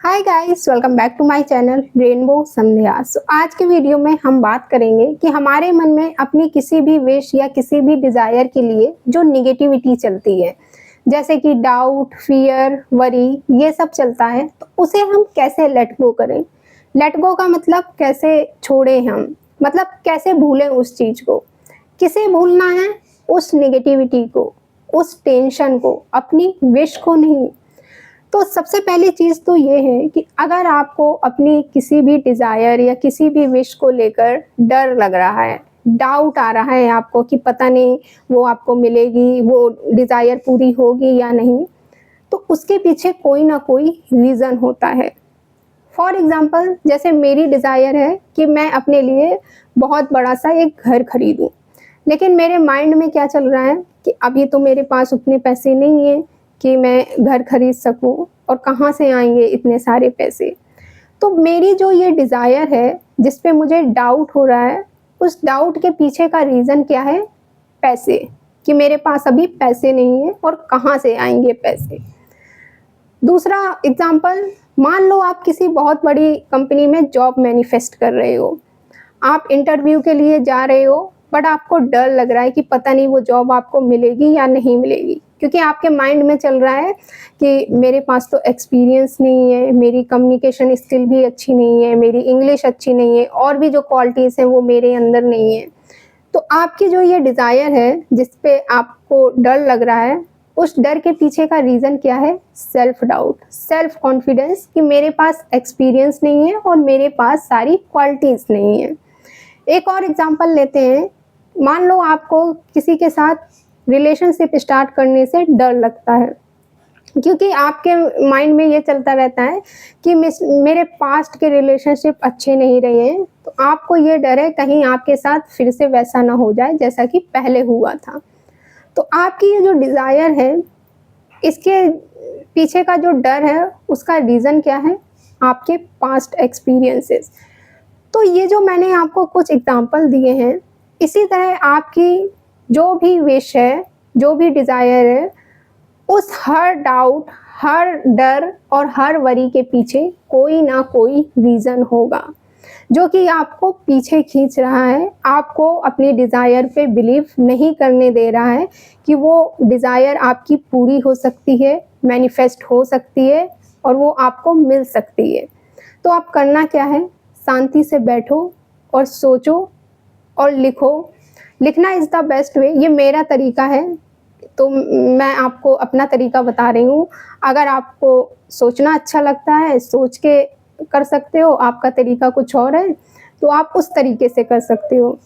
Hi guys, welcome back to my channel rainbow Sandhya. आज के video में हम बात करेंगे कि हमारे मन में अपनी किसी भी विश या किसी भी डिजायर के लिए जो निगेटिविटी चलती है, जैसे कि डाउट, फियर, वरी, ये सब चलता है, तो उसे हम कैसे लेट गो करें। लेट गो का मतलब कैसे छोड़ें हम, मतलब कैसे भूलें उस चीज को। किसे भूलना है? उस निगेटिविटी को, उस टेंशन को, अपनी विश को नहीं। तो सबसे पहली चीज़ तो ये है कि अगर आपको अपनी किसी भी डिज़ायर या किसी भी विश को लेकर डर लग रहा है, डाउट आ रहा है आपको कि पता नहीं वो आपको मिलेगी, वो डिज़ायर पूरी होगी या नहीं, तो उसके पीछे कोई ना कोई रीज़न होता है। फॉर एग्ज़ाम्पल, जैसे मेरी डिज़ायर है कि मैं अपने लिए बहुत बड़ा-सा एक घर खरीदूँ, लेकिन मेरे माइंड में क्या चल रहा है कि अभी तो मेरे पास उतने पैसे नहीं हैं कि मैं घर खरीद सकूँ, और कहाँ से आएँगे इतने सारे पैसे। तो मेरी जो ये डिज़ायर है, जिस पे मुझे डाउट हो रहा है, उस डाउट के पीछे का रीज़न क्या है? पैसे, कि मेरे पास अभी पैसे नहीं हैं और कहाँ से आएँगे पैसे। दूसरा एग्ज़ाम्पल, मान लो आप किसी बहुत बड़ी कंपनी में जॉब मैनिफेस्ट कर रहे हो। आप इंटरव्यू के लिए जा रहे हो, बट आपको डर लग रहा है कि पता नहीं वो जॉब आपको मिलेगी या नहीं मिलेगी, क्योंकि आपके माइंड में चल रहा है कि मेरे पास तो एक्सपीरियंस नहीं है, मेरी कम्युनिकेशन स्किल भी अच्छी नहीं है, मेरी इंग्लिश अच्छी नहीं है, और भी जो क्वालिटीज़ हैं वो मेरे अंदर नहीं है। तो आपकी जो ये डिज़ायर है, जिस पे आपको डर लग रहा है, उस डर के पीछे का रीज़न क्या है? सेल्फ डाउट, सेल्फ कॉन्फिडेंस, कि मेरे पास एक्सपीरियंस नहीं है और मेरे पास सारी क्वालिटीज़ नहीं है। एक और एग्जांपल लेते हैं। मान लो आपको किसी के साथ रिलेशनशिप स्टार्ट करने से डर लगता है, क्योंकि आपके माइंड में ये चलता रहता है कि मेरे पास्ट के रिलेशनशिप अच्छे नहीं रहे हैं, तो आपको ये डर है कहीं आपके साथ फिर से वैसा ना हो जाए जैसा कि पहले हुआ था। तो आपकी ये जो डिज़ायर है, इसके पीछे का जो डर है, उसका रीज़न क्या है? आपके पास्ट एक्सपीरियंसेस। तो ये जो मैंने आपको कुछ एग्जांपल दिए हैं, इसी तरह आपकी जो भी विश है, जो भी डिज़ायर है, उस हर डाउट, हर डर और हर वरी के पीछे कोई ना कोई रीज़न होगा, जो कि आपको पीछे खींच रहा है, आपको अपनी डिज़ायर पे बिलीव नहीं करने दे रहा है कि वो डिज़ायर आपकी पूरी हो सकती है, मैनिफेस्ट हो सकती है, और वो आपको मिल सकती है। तो आप करना क्या है? शांति से बैठो और सोचो और लिखो। लिखना इज़ द बेस्ट वे, ये मेरा तरीका है, तो मैं आपको अपना तरीका बता रही हूँ। अगर आपको सोचना अच्छा लगता है, सोच के कर सकते हो, आपका तरीका कुछ और है, तो आप उस तरीके से कर सकते हो।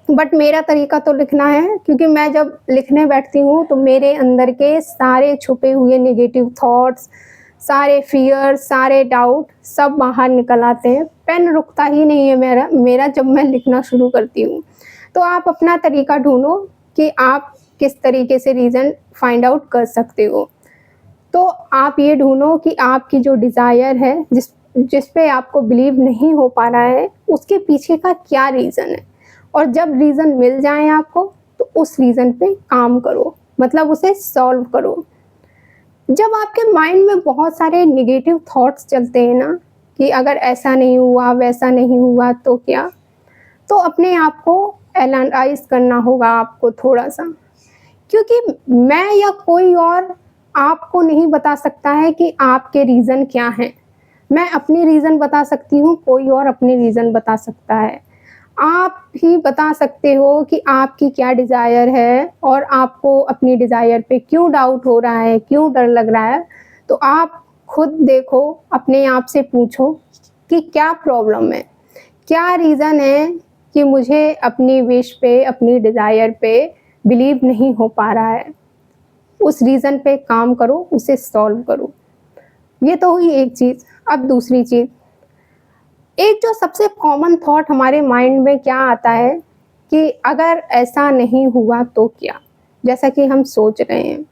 बट मेरा तरीका तो लिखना है, क्योंकि मैं जब लिखने बैठती हूँ तो मेरे अंदर के सारे छुपे हुए नेगेटिव थॉट्स, सारे फ़ियर, सारे डाउट सब बाहर निकल आते हैं। पेन रुकता ही नहीं है मेरा जब मैं लिखना शुरू करती हूँ। तो आप अपना तरीका ढूँढो कि आप किस तरीके से रीज़न फाइंड आउट कर सकते हो। तो आप ये ढूँढो कि आपकी जो डिज़ायर है, जिस पे आपको बिलीव नहीं हो पा रहा है, उसके पीछे का क्या रीज़न है, और जब रीज़न मिल जाए आपको, तो उस रीज़न पे काम करो, मतलब उसे सॉल्व करो। जब आपके माइंड में बहुत सारे नेगेटिव थॉट्स चलते हैं ना, कि अगर ऐसा नहीं हुआ, वैसा नहीं हुआ तो क्या? तो अपने आप को एनालाइज़ करना होगा आपको थोड़ा-सा, क्योंकि मैं या कोई और आपको नहीं बता सकता है कि आपके रीज़न क्या हैं। मैं अपनी रीज़न बता सकती हूँ, कोई और अपने रीज़न बता सकता है। आप ही बता सकते हो कि आपकी क्या डिज़ायर है, और आपको अपनी डिज़ायर पे क्यों डाउट हो रहा है, क्यों डर लग रहा है। तो आप खुद देखो, अपने आप से पूछो कि क्या प्रॉब्लम है? क्या रीज़न है कि मुझे अपनी विश पे, अपनी डिज़ायर पे बिलीव नहीं हो पा रहा है? उस रीज़न पे काम करो, उसे सॉल्व करो। ये तो हुई एक चीज़। अब दूसरी चीज़, एक जो सबसे कॉमन थॉट हमारे माइंड में क्या आता है कि अगर ऐसा नहीं हुआ तो क्या? जैसा कि हम सोच रहे हैं,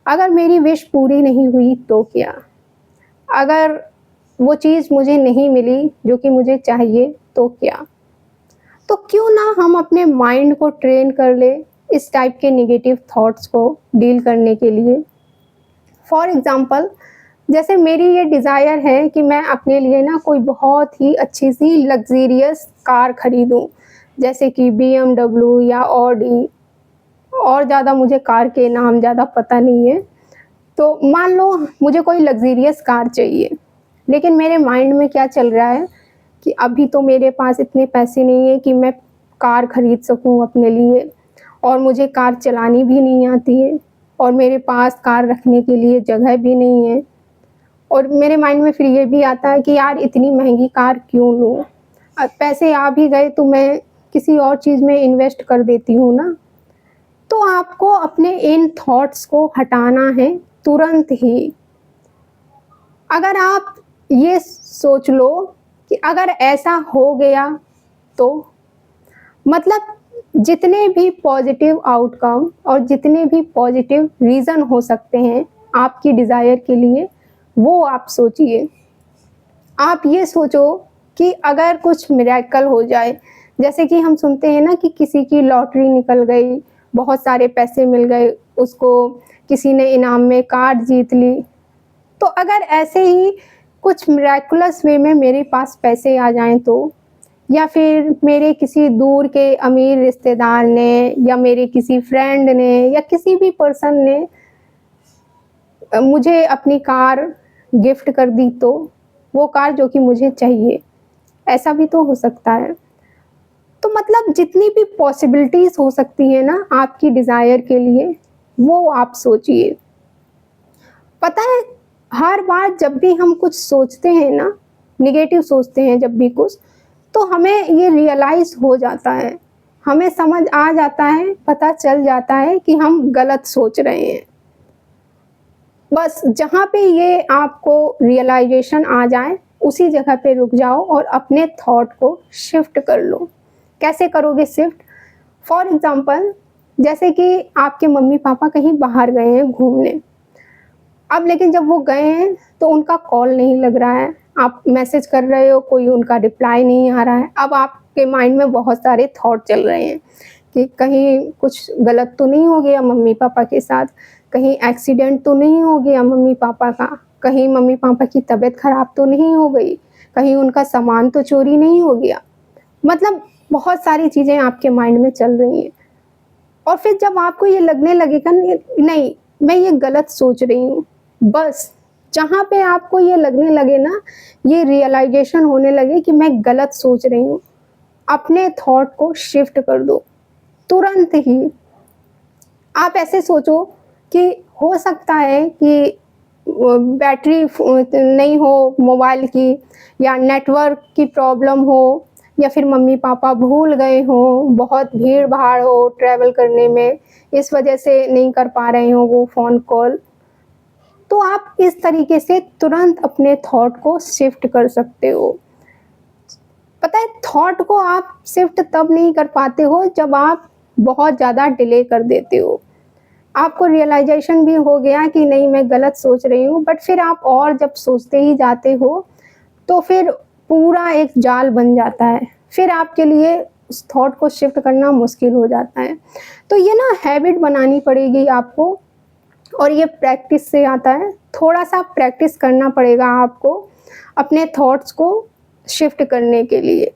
अगर मेरी विश पूरी नहीं हुई तो क्या? अगर वो चीज़ मुझे नहीं मिली जो कि मुझे चाहिए तो क्या? तो क्यों ना हम अपने माइंड को ट्रेन कर लें इस टाइप के नेगेटिव थॉट्स को डील करने के लिए। फॉर एग्ज़ाम्पल, जैसे मेरी ये डिज़ायर है कि मैं अपने लिए ना कोई बहुत ही अच्छी सी लग्ज़रियस कार खरीदूँ, जैसे कि BMW या ऑडी, और ज़्यादा मुझे कार के नाम ज़्यादा पता नहीं है। तो मान लो मुझे कोई लग्ज़रियस कार चाहिए, लेकिन मेरे माइंड में क्या चल रहा है कि अभी तो मेरे पास इतने पैसे नहीं है कि मैं कार खरीद सकूँ अपने लिए, और मुझे कार चलानी भी नहीं आती है, और मेरे पास कार रखने के लिए जगह भी नहीं है। और मेरे माइंड में फिर ये भी आता है कि यार इतनी महंगी कार क्यों लूँ? पैसे आ भी गए तो मैं किसी और चीज़ में इन्वेस्ट कर देती हूँ ना। तो आपको अपने इन थॉट्स को हटाना है तुरंत ही। अगर आप ये सोच लो कि अगर ऐसा हो गया तो मतलब जितने भी पॉजिटिव आउटकम और जितने भी पॉजिटिव रीज़न हो सकते हैं आपकी डिज़ायर के लिए, वो आप सोचिए। आप ये सोचो कि अगर कुछ मिरेकल हो जाए, जैसे कि हम सुनते हैं ना कि किसी की लॉटरी निकल गई, बहुत सारे पैसे मिल गए उसको, किसी ने इनाम में कार जीत ली। तो अगर ऐसे ही कुछ मिरेकुलस वे में मेरे पास पैसे आ जाएँ तो, या फिर मेरे किसी दूर के अमीर रिश्तेदार ने या मेरे किसी फ्रेंड ने या किसी भी पर्सन ने मुझे अपनी कार गिफ्ट कर दी, तो वो कार जो कि मुझे चाहिए, ऐसा भी तो हो सकता है। तो मतलब जितनी भी पॉसिबिलिटीज़ हो सकती हैं ना आपकी डिज़ायर के लिए, वो आप सोचिए। पता है, हर बार जब भी हम कुछ सोचते हैं ना, नेगेटिव सोचते हैं जब भी कुछ, तो हमें ये रियलाइज़ हो जाता है, हमें समझ आ जाता है, पता चल जाता है कि हम गलत सोच रहे हैं। बस जहाँ पे ये आपको रियलाइज़ेशन आ जाए, उसी जगह पे रुक जाओ और अपने थॉट को शिफ्ट कर लो। कैसे करोगे शिफ्ट? फॉर एग्ज़ाम्पल, जैसे कि आपके मम्मी-पापा कहीं बाहर गए हैं घूमने। अब लेकिन जब वो गए हैं तो उनका कॉल नहीं लग रहा है, आप मैसेज कर रहे हो, कोई उनका रिप्लाई नहीं आ रहा है। अब आपके माइंड में बहुत सारे थॉट चल रहे हैं कि कहीं कुछ गलत तो नहीं हो गया मम्मी-पापा के साथ, कहीं एक्सीडेंट तो नहीं हो गया मम्मी-पापा का, कहीं मम्मी-पापा की तबीयत ख़राब तो नहीं हो गई, कहीं उनका सामान तो चोरी नहीं हो गया। मतलब बहुत सारी चीज़ें आपके माइंड में चल रही हैं। और फिर जब आपको ये लगने लगेगा नहीं, मैं ये गलत सोच रही हूँ, बस जहाँ पे आपको ये लगने लगे ना, ये रियलाइज़ेशन होने लगे कि मैं गलत सोच रही हूँ, अपने थॉट को शिफ्ट कर दो, तुरंत ही। आप ऐसे सोचो कि हो सकता है कि बैटरी नहीं हो मोबाइल की, या नेटवर्क की प्रॉब्लम हो, या फिर मम्मी-पापा भूल गए हों, बहुत भीड़-भाड़ हो ट्रैवल करने में, इस वजह से नहीं कर पा रहे हों वो फ़ोन कॉल। तो आप इस तरीके से तुरंत अपने थॉट को शिफ्ट कर सकते हो। पता है, थॉट को आप शिफ्ट तब नहीं कर पाते हो जब आप बहुत ज़्यादा डिले कर देते हो। आपको रियलाइज़ेशन भी हो गया कि नहीं मैं गलत सोच रही हूँ, बट फिर आप और जब सोचते ही जाते हो, तो फिर पूरा एक जाल बन जाता है। फिर आपके लिए उस थॉट को शिफ्ट करना मुश्किल हो जाता है। तो ये ना हैबिट बनानी पड़ेगी आपको, और ये प्रैक्टिस से आता है। थोड़ा-सा प्रैक्टिस करना पड़ेगा आपको अपने थॉट्स को शिफ्ट करने के लिए।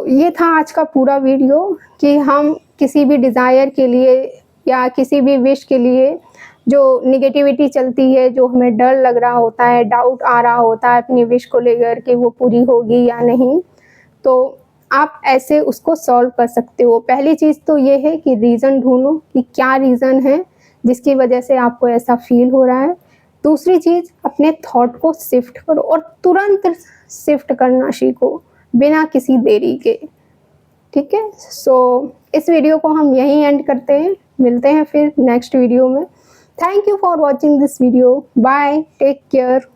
ये था आज का पूरा वीडियो कि हम किसी भी डिज़ायर के लिए या किसी भी विश के लिए जो नेगेटिविटी चलती है, जो हमें डर लग रहा होता है, डाउट आ रहा होता है अपनी विश को लेकर कि वो पूरी होगी या नहीं, तो आप ऐसे उसको सॉल्व कर सकते हो। पहली चीज़ तो ये है कि रीज़न ढूँढो कि क्या रीज़न है जिसकी वजह से आपको ऐसा फ़ील हो रहा है। दूसरी चीज़, अपने थॉट को शिफ्ट करो और तुरंत शिफ्ट करना सीखो, बिना किसी देरी के। ठीक है? इस वीडियो को हम यहीं एंड करते हैं। मिलते हैं फिर नेक्स्ट वीडियो में। Thank you for watching this video. Bye, take care.